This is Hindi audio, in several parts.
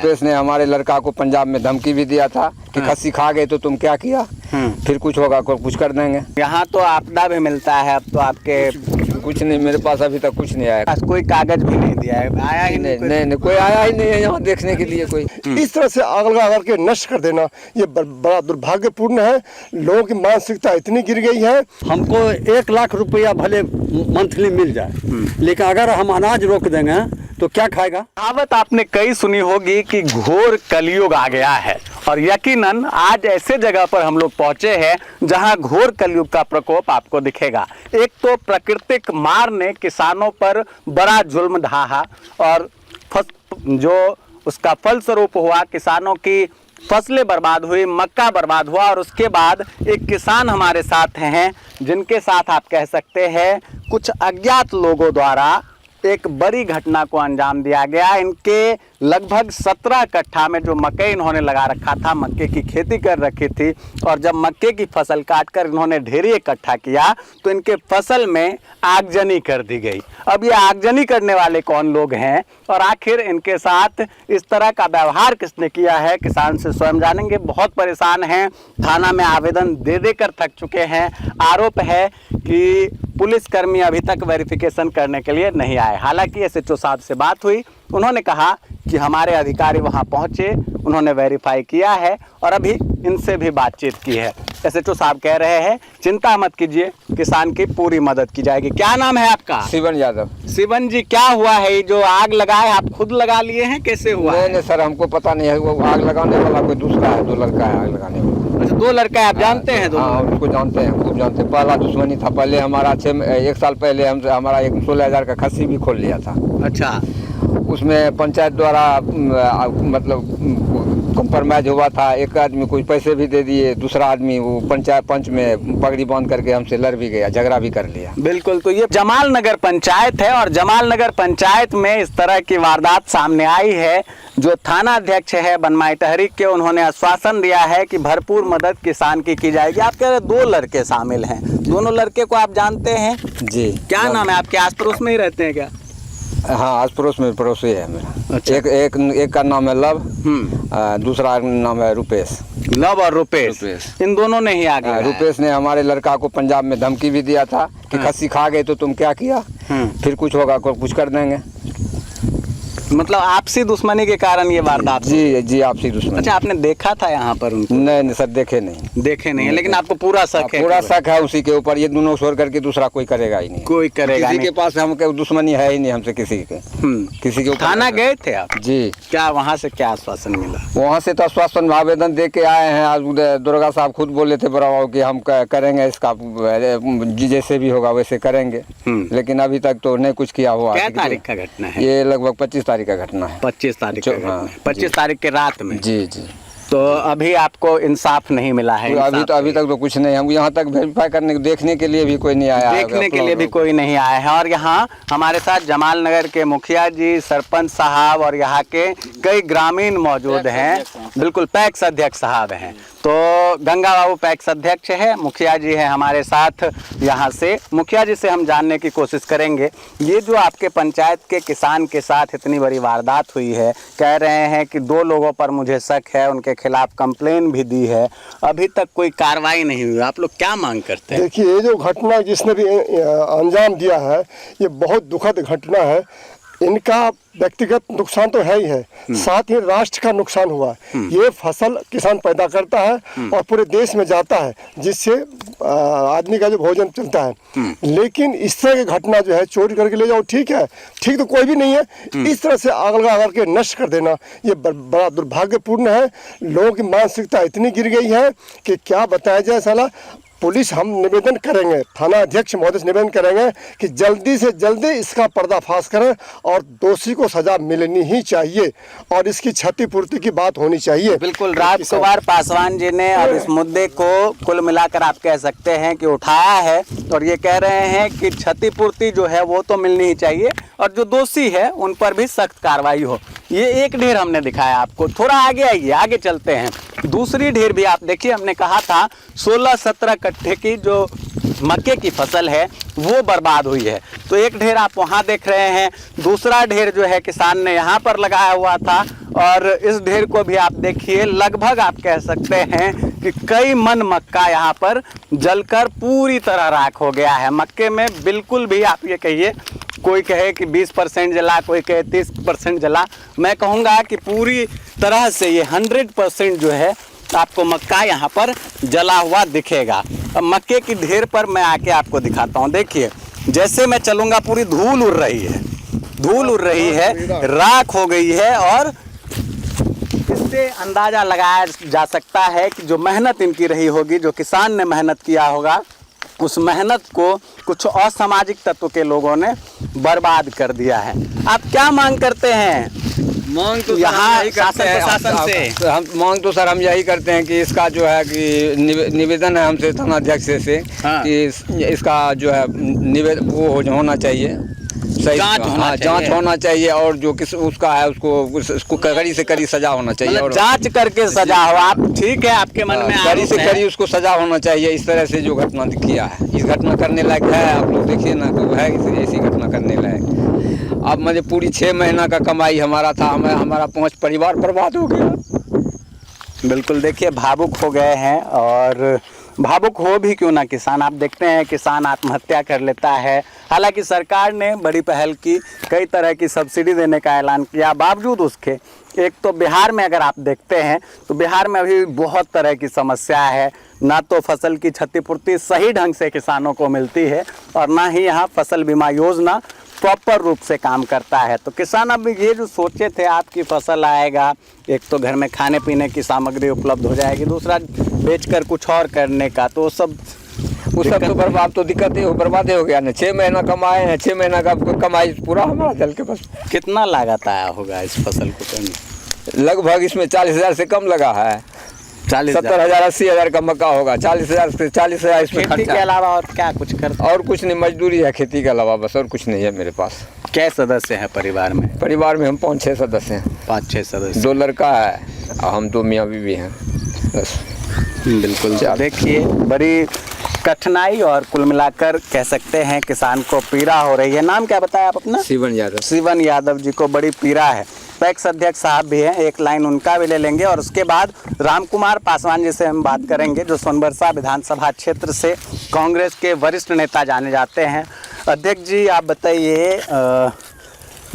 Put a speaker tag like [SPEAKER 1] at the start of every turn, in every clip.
[SPEAKER 1] रुपेश ने हमारे लड़का को पंजाब में धमकी भी दिया था कि खस्सी खा गए तो तुम क्या किया, फिर कुछ होगा कुछ कर देंगे।
[SPEAKER 2] यहाँ तो आपदा भी मिलता है, अब तो आपके
[SPEAKER 1] कुछ नहीं, मेरे पास अभी तक कुछ नहीं आया,
[SPEAKER 2] कोई कागज भी नहीं दिया है, आया ही
[SPEAKER 1] नहीं, कोई आया ही नहीं है यहाँ देखने के लिए कोई।
[SPEAKER 3] इस तरह से आग लगा करके नष्ट कर देना ये बड़ा दुर्भाग्यपूर्ण है। लोगों की मानसिकता इतनी गिर गई है।
[SPEAKER 4] हमको 1 लाख रुपया भले मंथली मिल जाए, लेकिन अगर हम अनाज रोक देंगे तो क्या खाएगा।
[SPEAKER 2] कहावत आपने कई सुनी होगी कि घोर कलयुग आ गया है, और यकीनन आज ऐसे जगह पर हम लोग पहुंचे हैं जहां घोर कलयुग का प्रकोप आपको दिखेगा। एक तो प्राकृतिक मार ने किसानों पर बड़ा जुल्म ढाहा, और जो उसका फलस्वरूप हुआ किसानों की फसलें बर्बाद हुई, मक्का बर्बाद हुआ। और उसके बाद एक किसान हमारे साथ हैं जिनके साथ आप कह सकते हैं कुछ अज्ञात लोगों द्वारा एक बड़ी घटना को अंजाम दिया गया। इनके लगभग 17 कट्ठा में जो मकई इन्होंने लगा रखा था, मक्के की खेती कर रखी थी, और जब मक्के की फसल काटकर इन्होंने ढेरी इकट्ठा किया तो इनके फसल में आगजनी कर दी गई। अब ये आगजनी करने वाले कौन लोग हैं और आखिर इनके साथ इस तरह का व्यवहार किसने किया है, किसान से स्वयं जानेंगे। बहुत परेशान हैं, थाना में आवेदन दे देकर थक चुके हैं। आरोप है कि पुलिसकर्मी अभी तक वेरिफिकेशन करने के लिए नहीं आए। हालांकि एसएचओ साहब से बात हुई, उन्होंने कहा कि हमारे अधिकारी वहां पहुंचे, उन्होंने वेरीफाई किया है और अभी इनसे भी बातचीत की है। एसएचओ साहब कह रहे हैं चिंता मत कीजिए, किसान की पूरी मदद की जाएगी। क्या नाम है आपका?
[SPEAKER 1] शिवन यादव।
[SPEAKER 2] शिवन जी, क्या हुआ है? ये जो आग लगा है आप खुद लगा लिए हैं, कैसे हुआ?
[SPEAKER 1] नहीं सर, हमको पता नहीं है, वो आग लगाने वाला कोई दूसरा है, 2 लड़का है आग लगाने वाला।
[SPEAKER 2] अच्छा, 2 लड़का है, आप जानते हैं?
[SPEAKER 1] हाँ, उसको जानते हैं, खूब जानते हैं। पहला दुश्मनी था, पहले हमारा 1 साल पहले हमसे हमारा 16,000 का खस्सी भी खोल लिया था।
[SPEAKER 2] अच्छा,
[SPEAKER 1] उसमें पंचायत द्वारा मतलब कॉम्प्रोमाइज हुआ था। एक आदमी कुछ पैसे भी दे दिए, दूसरा आदमी वो पंच में पगड़ी बांध करके हमसे लड़ भी गया, झगड़ा भी कर लिया।
[SPEAKER 2] बिल्कुल, तो ये जमाल नगर पंचायत है और जमाल नगर पंचायत में इस तरह की वारदात सामने आई है। जो थाना अध्यक्ष है बनमाई तहरीक के, उन्होंने आश्वासन दिया है कि भरपूर मदद किसान की जाएगी। आप कह रहे 2 लड़के शामिल हैं, दोनों लड़के को आप जानते हैं?
[SPEAKER 1] जी।
[SPEAKER 2] क्या नाम है आपके? आस पड़ोस में ही रहते हैं क्या?
[SPEAKER 1] हाँ, आस पड़ोस में पड़ोसी है मेरा।
[SPEAKER 2] अच्छा।
[SPEAKER 1] एक का नाम है लव, दूसरा नाम है रुपेश।
[SPEAKER 2] लव और रुपेश, इन दोनों ने ही आगे
[SPEAKER 1] रुपेश ने हमारे लड़का को पंजाब में धमकी भी दिया था कि खस्सी खा गए तो तुम क्या किया, फिर कुछ होगा कुछ कर देंगे।
[SPEAKER 2] मतलब आपसी दुश्मनी के कारण ये वारदात?
[SPEAKER 1] जी, आपसी दुश्मनी।
[SPEAKER 2] अच्छा, आपने देखा था यहाँ पर उनको?
[SPEAKER 1] नहीं सर, देखे नहीं,
[SPEAKER 2] लेकिन आपको पूरा शक है?
[SPEAKER 1] पूरा शक है उसी के ऊपर। ये दोनों छोड़ करके दूसरा कोई करेगा ही नहीं,
[SPEAKER 2] कोई करेगा
[SPEAKER 1] किसी के पास हमको दुश्मनी है ही नहीं हमसे किसी के। किसी के
[SPEAKER 2] थाना गए थे आप? जी। क्या वहाँ से क्या आश्वासन मिला?
[SPEAKER 1] वहाँ से तो आश्वासन आवेदन दे के आए हैं। आज दुर्गा साहब खुद बोले थे बड़ा कि हम करेंगे इसका, जैसे भी होगा वैसे करेंगे, लेकिन अभी तक तो नहीं कुछ किया हुआ।
[SPEAKER 2] क्या तारीख का घटना है
[SPEAKER 1] ये? लगभग 25 तारीख का घटना है।
[SPEAKER 2] 25 तारीख का घटना है। 25 तारीख के रात में?
[SPEAKER 1] जी।
[SPEAKER 2] तो अभी आपको इंसाफ नहीं मिला है?
[SPEAKER 1] अभी तक तो कुछ नहीं। हम यहाँ तक वेरीफाई करने देखने के लिए भी कोई नहीं आया,
[SPEAKER 2] देखने के लिए भी कोई नहीं आया है। और यहाँ हमारे साथ जमाल नगर के मुखिया जी, सरपंच साहब और यहाँ के कई ग्रामीण मौजूद हैं। बिल्कुल, पैक्स अध्यक्ष साहब हैं। तो गंगा बाबू पैक्स अध्यक्ष है, मुखिया जी है हमारे साथ। यहाँ से मुखिया जी से हम जानने की कोशिश करेंगे, ये जो आपके पंचायत के किसान के साथ इतनी बड़ी वारदात हुई है, कह रहे हैं कि 2 लोगों पर मुझे शक है, उनके खिलाफ कंप्लेन भी दी है, अभी तक कोई कार्रवाई नहीं हुई। आप लोग क्या मांग करते हैं?
[SPEAKER 3] देखिए, ये जो घटना जिसने भी अंजाम दिया है ये बहुत दुखद घटना है। इनका व्यक्तिगत नुकसान तो है ही है, साथ ही राष्ट्र का नुकसान हुआ है। ये फसल किसान पैदा करता है और पूरे देश में जाता है, जिससे आदमी का जो भोजन चलता है। लेकिन इस तरह की घटना जो है, चोरी करके ले जाओ, ठीक है, ठीक तो कोई भी नहीं है। इस तरह से आग लगा करके नष्ट कर देना ये बड़ा दुर्भाग्यपूर्ण है। लोगों की मानसिकता इतनी गिर गई है कि क्या बताया जाए। साला पुलिस, हम निवेदन करेंगे, थाना अध्यक्ष महोदय से निवेदन करेंगे कि जल्दी से जल्दी इसका पर्दाफाश करें और दोषी को सजा मिलनी ही चाहिए और इसकी क्षतिपूर्ति की बात होनी चाहिए।
[SPEAKER 2] बिल्कुल, राजकुमार पासवान जी ने अब इस मुद्दे को कुल मिलाकर आप कह सकते हैं कि उठाया है और ये कह रहे हैं कि क्षतिपूर्ति जो है वो तो मिलनी ही चाहिए और जो दोषी है उन पर भी सख्त कार्रवाई हो। ये एक ढेर हमने दिखाया आपको, थोड़ा आगे आइए, आगे चलते हैं। दूसरी ढेर भी आप देखिए, हमने कहा था 16-17 कट्ठे की जो मक्के की फसल है वो बर्बाद हुई है। तो एक ढेर आप वहाँ देख रहे हैं, दूसरा ढेर जो है किसान ने यहाँ पर लगाया हुआ था और इस ढेर को भी आप देखिए, लगभग आप कह सकते हैं कि कई मन मक्का यहाँ पर जलकर पूरी तरह राख हो गया है। मक्के में बिल्कुल भी आप ये कहिए, कोई कहे कि 20% जला, कोई कहे 30% जला, मैं कहूँगा कि पूरी तरह से ये 100% जो है आपको मक्का यहाँ पर जला हुआ दिखेगा। अब मक्के की ढेर पर मैं आके आपको दिखाता हूँ। देखिए, जैसे मैं चलूँगा पूरी धूल उड़ रही है, धूल उड़ रही है, राख हो गई है। और इससे अंदाज़ा लगाया जा सकता है कि जो मेहनत इनकी रही होगी, जो किसान ने मेहनत किया होगा, उस मेहनत को कुछ असामाजिक तत्व के लोगों ने बर्बाद कर दिया है। आप क्या मांग करते हैं?
[SPEAKER 1] मांग तो
[SPEAKER 2] यहाँ
[SPEAKER 1] यही करते हैं
[SPEAKER 2] शासन से
[SPEAKER 1] हम मांग तो सर हम यही करते हैं कि इसका जो है कि निवेदन है हमसे थानाध्यक्ष से
[SPEAKER 2] हाँ।
[SPEAKER 1] कि इसका जो है निवेदन वो होना चाहिए, सही जांच होना चाहिए और जो किस उसका है उसको कड़ी से कड़ी सजा होना चाहिए और
[SPEAKER 2] जांच करके सजा हो। आप ठीक है, आपके मन में
[SPEAKER 1] कड़ी से कड़ी उसको सजा होना चाहिए। इस तरह से जो घटना किया है, इस घटना करने लायक है, आप लोग देखिए ना, तो है ऐसी घटना करने लायक। अब मुझे पूरी 6 महीना का कमाई हमारा था, हमारा 5 परिवार बर्बाद हो गया।
[SPEAKER 2] बिल्कुल, देखिए भावुक हो गए हैं। और भावुक हो भी क्यों ना किसान, आप देखते हैं किसान आत्महत्या कर लेता है। हालांकि सरकार ने बड़ी पहल की, कई तरह की सब्सिडी देने का ऐलान किया, बावजूद उसके एक तो बिहार में अगर आप देखते हैं तो बिहार में अभी बहुत तरह की समस्या है। ना तो फसल की क्षतिपूर्ति सही ढंग से किसानों को मिलती है और ना ही यहाँ फसल बीमा योजना प्रॉपर रूप से काम करता है। तो किसान अब ये जो सोचे थे आपकी फसल आएगा, एक तो घर में खाने पीने की सामग्री उपलब्ध हो जाएगी, दूसरा बेचकर कुछ और करने का, तो सब
[SPEAKER 1] तो बर्बाद, तो दिक्कत ही बर्बाद हो गया ना। 6 महीना कमाए हैं, 6 महीना का कमाई पूरा हमारा जल के बस।
[SPEAKER 2] कितना लागत आया होगा इस फसल को करने?
[SPEAKER 1] लगभग इसमें 40,000 से कम लगा है। 70,000 80,000 का मक्का होगा। 40,000 से 40,000 इसमें
[SPEAKER 2] खेती के अलावा और क्या कुछ करते?
[SPEAKER 1] और कुछ नहीं, मजदूरी है खेती के अलावा, बस और कुछ नहीं है मेरे पास।
[SPEAKER 2] क्या सदस्य हैं परिवार में?
[SPEAKER 1] परिवार में हम 5-6 सदस्य हैं।
[SPEAKER 2] 5-6 सदस्य।
[SPEAKER 1] 2 लड़का है और हम 2 मियाँ बीवी हैं बस।
[SPEAKER 2] बिल्कुल, देखिए बड़ी कठिनाई और कुल मिलाकर कह सकते हैं किसान को पीड़ा हो रही है। नाम क्या बताया आप अपना?
[SPEAKER 1] शिवन यादव।
[SPEAKER 2] शिवन यादव जी को बड़ी पीड़ा है। पैक्स अध्यक्ष साहब भी हैं, एक लाइन उनका भी ले लेंगे और उसके बाद रामकुमार पासवान जी से हम बात करेंगे, जो सोनबरसा विधानसभा क्षेत्र से कांग्रेस के वरिष्ठ नेता जाने जाते हैं। अध्यक्ष जी, आप बताइए,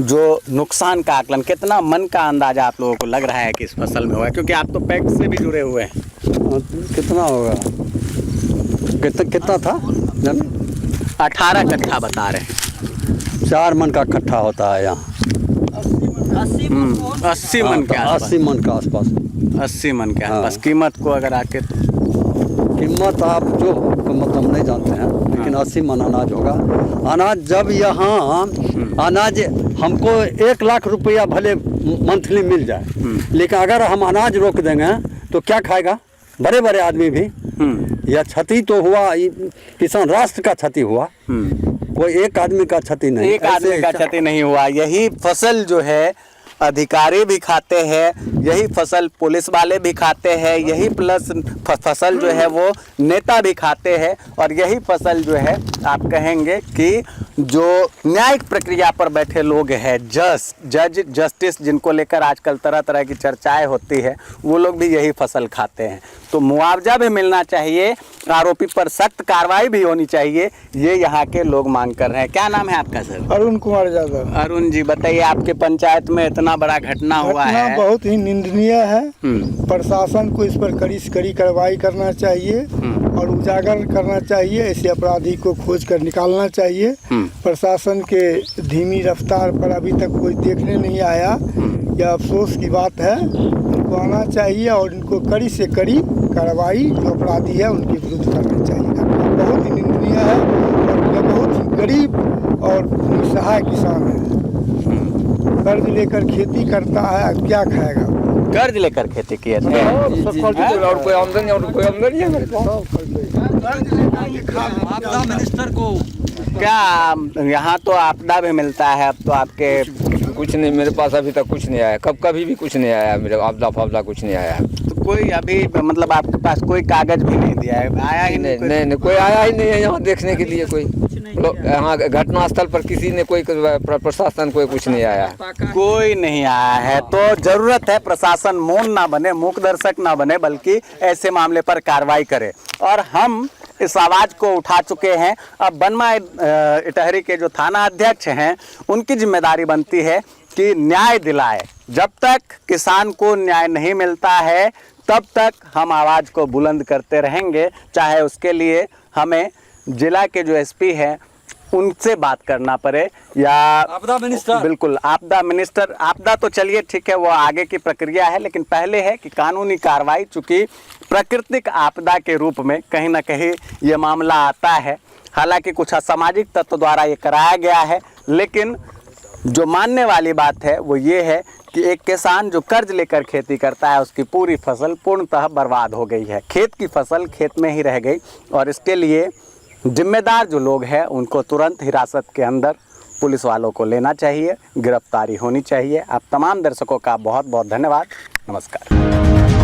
[SPEAKER 2] जो नुकसान का आकलन, कितना मन का अंदाजा आप लोगों को लग रहा है कि इस फसल में हुआ है, क्योंकि आप तो पैक्स से भी जुड़े हुए हैं?
[SPEAKER 4] कितना होगा, कितना था?
[SPEAKER 2] 18 कट्ठा बता रहे हैं।
[SPEAKER 4] 4 मन का कट्ठा होता है यहाँ।
[SPEAKER 2] 80 मन के आसपास।
[SPEAKER 4] 80 मन के आसपास।
[SPEAKER 2] 80 मन के आसपास। कीमत को अगर आके तो
[SPEAKER 4] कीमत आप जो कीमत हम नहीं जानते हैं, लेकिन 80 मन अनाज होगा। अनाज जब यहाँ अनाज हमको 1 लाख रुपया भले मंथली मिल जाए, लेकिन अगर हम अनाज रोक देंगे तो क्या खाएगा? बड़े बड़े आदमी भी। यह क्षति तो हुआ, किसान राष्ट्र का क्षति हुआ, कोई एक आदमी का क्षति नहीं।
[SPEAKER 2] एक आदमी का क्षति नहीं हुआ। यही फसल जो है अधिकारी भी खाते हैं, यही फसल पुलिस वाले भी खाते हैं, यही प्लस फसल जो है वो नेता भी खाते हैं, और यही फसल जो है आप कहेंगे कि जो न्यायिक प्रक्रिया पर बैठे लोग हैं, जज जस्टिस जिनको लेकर आजकल तरह तरह की चर्चाएं होती है, वो लोग भी यही फसल खाते हैं। तो मुआवजा भी मिलना चाहिए, आरोपी पर सख्त कार्रवाई भी होनी चाहिए, ये यहाँ के लोग मांग कर रहे हैं। क्या नाम है आपका सर?
[SPEAKER 5] अरुण कुमार यादव।
[SPEAKER 2] अरुण जी, बताइए, आपके पंचायत में इतना बड़ा घटना हुआ है,
[SPEAKER 5] बहुत ही निंदनीय है। प्रशासन को इस पर कड़ी से कड़ी कार्रवाई करना चाहिए और उजागर करना चाहिए, ऐसे अपराधी को खोज कर निकालना चाहिए। प्रशासन के धीमी रफ्तार पर अभी तक कोई देखने नहीं आया, यह अफसोस की बात है। इनको आना चाहिए और इनको कड़ी से कड़ी कार्रवाई जो अपराधी है उनके विरुद्ध करनी चाहिए। बहुत ही निंदनीय है और यह बहुत ही गरीब और निसहाय किसान है। कर्ज लेकर खेती करता है, क्या खाएगा?
[SPEAKER 2] कर्ज लेकर खेती किए थे
[SPEAKER 1] और कोई आमदनी है मेरे पास।
[SPEAKER 4] आपदा मिनिस्टर को
[SPEAKER 2] क्या यहाँ तो आपदा भी मिलता है? अब तो आपके
[SPEAKER 1] कुछ नहीं, मेरे पास अभी तक कुछ नहीं आया, कभी भी कुछ नहीं आया, मेरे आपदा फावदा कुछ नहीं आया।
[SPEAKER 2] तो कोई अभी मतलब आपके पास कोई कागज भी नहीं दिया है, आया ही
[SPEAKER 1] नहीं
[SPEAKER 2] नहीं
[SPEAKER 1] नहीं नहीं, कोई आया ही नहीं है यहाँ देखने के लिए। कोई यहाँ घटना स्थल पर किसी ने कोई प्रशासन कोई कुछ नहीं आया।
[SPEAKER 2] कोई नहीं आया है। तो जरूरत है प्रशासन मौन ना बने, मूक दर्शक ना बने, बल्कि ऐसे मामले पर कार्रवाई करे। और हम इस आवाज को उठा चुके हैं। अब बनवा इटहरी के जो थाना अध्यक्ष हैं उनकी जिम्मेदारी बनती है कि न्याय दिलाए। जब तक किसान को न्याय नहीं मिलता है तब तक हम आवाज को बुलंद करते रहेंगे, चाहे उसके लिए हमें जिला के जो एसपी हैं उनसे बात करना पड़े या
[SPEAKER 4] आपदा मिनिस्टर।
[SPEAKER 2] बिल्कुल, आपदा मिनिस्टर। आपदा तो चलिए ठीक है, वो आगे की प्रक्रिया है, लेकिन पहले है कि कानूनी कार्रवाई, चूंकि प्राकृतिक आपदा के रूप में कहीं ना कहीं ये मामला आता है। हालांकि कुछ असामाजिक तत्व द्वारा ये कराया गया है, लेकिन जो मानने वाली बात है वो ये है कि एक किसान जो कर्ज लेकर खेती करता है उसकी पूरी फसल पूर्णतः बर्बाद हो गई है। खेत की फसल खेत में ही रह गई और इसके लिए जिम्मेदार जो लोग हैं उनको तुरंत हिरासत के अंदर पुलिस वालों को लेना चाहिए, गिरफ्तारी होनी चाहिए। आप तमाम दर्शकों का बहुत बहुत धन्यवाद। नमस्कार।